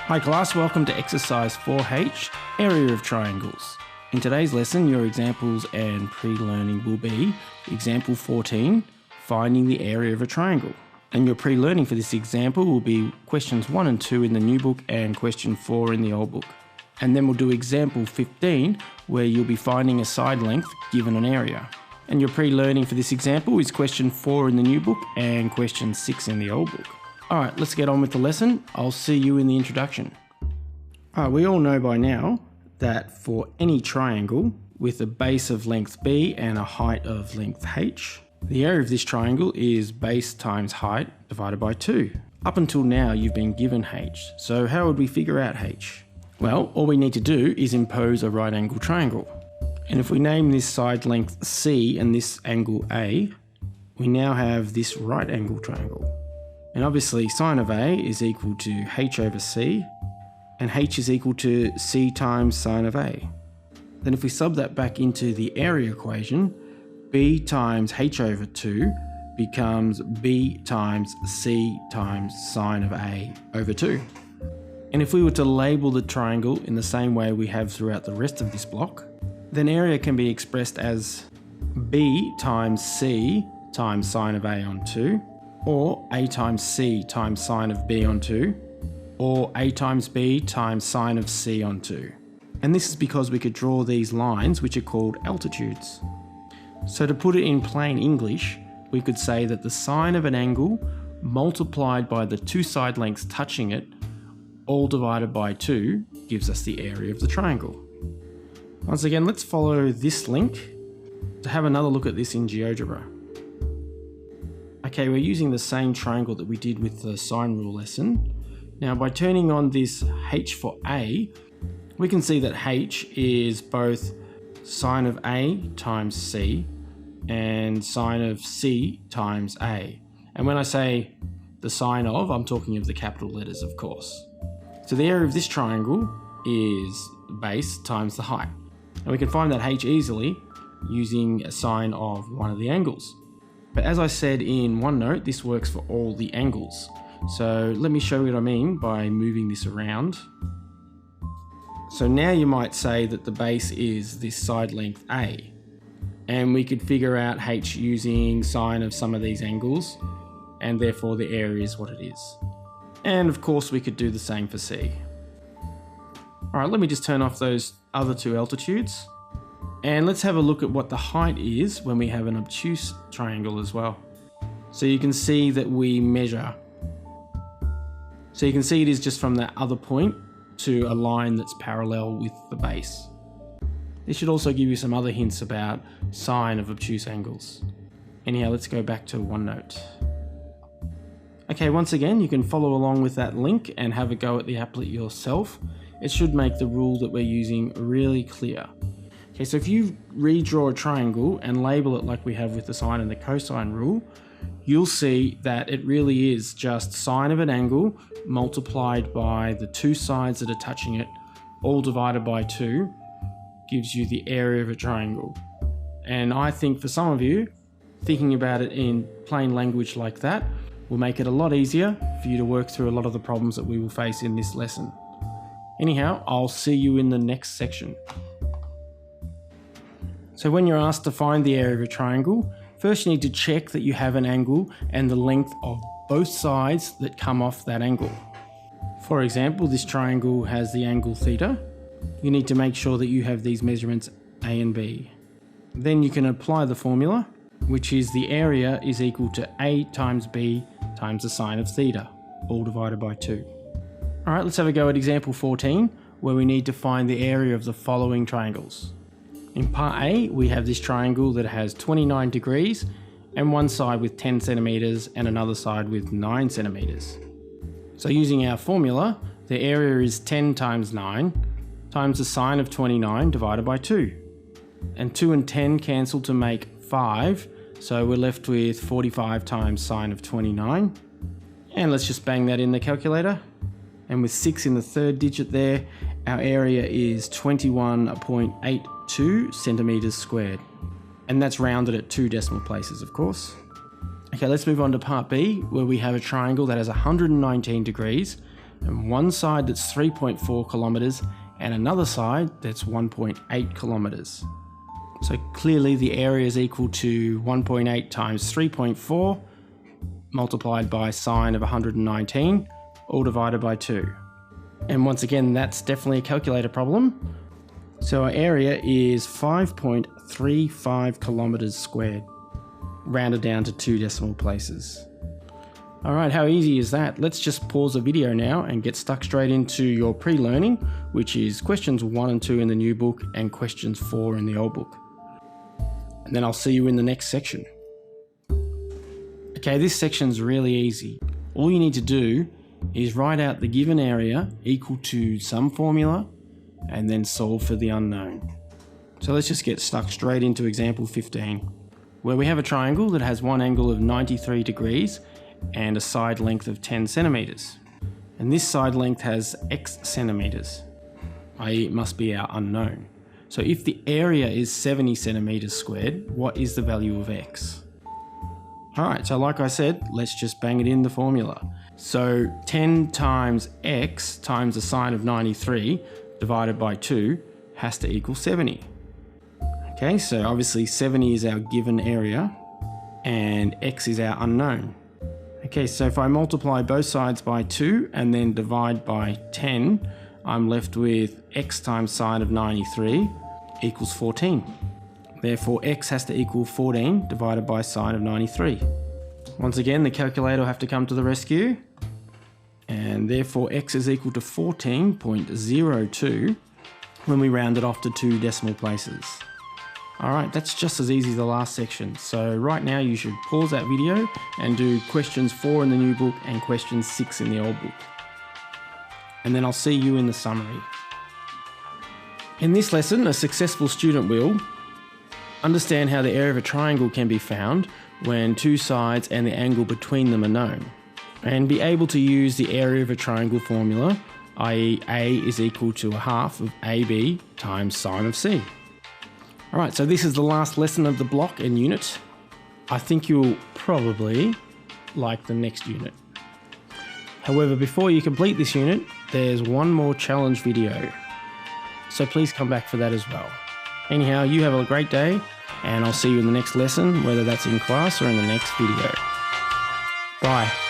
Hi class, welcome to exercise 4H, area of triangles. In today's lesson, your examples and pre-learning will be example 14, finding the area of a triangle. And your pre-learning for this example will be questions 1 and 2 in the new book and question 4 in the old book. And then we'll do example 15, where you'll be finding a side length given an area. And your pre-learning for this example is question 4 in the new book and question 6 in the old book. Alright, let's get on with the lesson. I'll see you in the introduction. Alright, we all know by now that for any triangle with a base of length b and a height of length h, the area of this triangle is base times height divided by 2. Up until now you've been given h, so how would we figure out h? Well, all we need to do is impose a right angle triangle. And if we name this side length c and this angle a, we now have this right angle triangle. And obviously sine of a is equal to h over c, and h is equal to c times sine of a. Then if we sub that back into the area equation, b times h over 2 becomes b times c times sine of a over 2. And if we were to label the triangle in the same way we have throughout the rest of this block, then area can be expressed as b times c times sine of a on 2, or a times c times sine of b on 2, or a times b times sine of c on 2. And this is because we could draw these lines, which are called altitudes. So to put it in plain English, we could say that the sine of an angle multiplied by the two side lengths touching it, all divided by 2, gives us the area of the triangle. Once again, let's follow this link to have another look at this in GeoGebra. Okay, we're using the same triangle that we did with the sine rule lesson. Now, by turning on this h for a, we can see that h is both sine of a times c and sine of c times a. And when I say the sine of, I'm talking of the capital letters, of course. So the area of this triangle is base times the height. And we can find that h easily using a sine of one of the angles. But as I said in OneNote, this works for all the angles. So let me show you what I mean by moving this around. So now you might say that the base is this side length A, and we could figure out h using sine of some of these angles, and therefore the area is what it is. And of course we could do the same for C. Alright, let me just turn off those other two altitudes. And let's have a look at what the height is when we have an obtuse triangle as well. So you can see that we measure. So you can see it is just from that other point to a line that's parallel with the base. This should also give you some other hints about sine of obtuse angles. Anyhow, let's go back to OneNote. Okay, once again, you can follow along with that link and have a go at the applet yourself. It should make the rule that we're using really clear. Okay, so if you redraw a triangle and label it like we have with the sine and the cosine rule, you'll see that it really is just sine of an angle multiplied by the two sides that are touching it, all divided by 2, gives you the area of a triangle. And I think for some of you, thinking about it in plain language like that will make it a lot easier for you to work through a lot of the problems that we will face in this lesson. Anyhow, I'll see you in the next section. So when you're asked to find the area of a triangle, first you need to check that you have an angle and the length of both sides that come off that angle. For example, this triangle has the angle theta. You need to make sure that you have these measurements A and B. Then you can apply the formula, which is the area is equal to A times B times the sine of theta, all divided by 2. Alright, let's have a go at example 14, where we need to find the area of the following triangles. In part A, we have this triangle that has 29 degrees and one side with 10 centimeters and another side with 9 centimeters. So using our formula, the area is 10 times 9 times the sine of 29 divided by 2. And 2 and 10 cancel to make 5, so we're left with 45 times sine of 29. And let's just bang that in the calculator. And with 6 in the third digit there, our area is 21.82 centimeters squared. And that's rounded at 2 decimal places, of course. Okay, let's move on to part B, where we have a triangle that has 119 degrees and one side that's 3.4 kilometres and another side that's 1.8 kilometres. So clearly the area is equal to 1.8 times 3.4 multiplied by sine of 119, all divided by 2. And once again, that's definitely a calculator problem. So our area is 5.35 kilometres squared, rounded down to 2 decimal places. Alright, how easy is that? Let's just pause the video now and get stuck straight into your pre-learning, which is questions 1 and 2 in the new book and questions 4 in the old book. And then I'll see you in the next section. Okay, this section's really easy. All you need to do is write out the given area equal to some formula and then solve for the unknown. So let's just get stuck straight into example 15, where we have a triangle that has one angle of 93 degrees and a side length of 10 centimeters. And this side length has x centimeters, i.e. it must be our unknown. So if the area is 70 centimeters squared, what is the value of x? Alright, so like I said, let's just bang it in the formula. So 10 times x times the sine of 93 divided by 2 has to equal 70. Okay, so obviously 70 is our given area and x is our unknown. Okay, so if I multiply both sides by 2 and then divide by 10, I'm left with x times sine of 93 equals 14. Therefore, x has to equal 14 divided by sine of 93. Once again, the calculator will have to come to the rescue. And therefore, x is equal to 14.02 when we round it off to 2 decimal places. Alright, that's just as easy as the last section. So right now you should pause that video and do questions 4 in the new book and questions 6 in the old book. And then I'll see you in the summary. In this lesson, a successful student will understand how the area of a triangle can be found when 2 sides and the angle between them are known, and be able to use the area of a triangle formula, i.e. A is equal to a half of AB times sine of C. Alright, so this is the last lesson of the block and unit. I think you'll probably like the next unit. However, before you complete this unit, there's one more challenge video. So please come back for that as well. Anyhow, you have a great day, and I'll see you in the next lesson, whether that's in class or in the next video. Bye.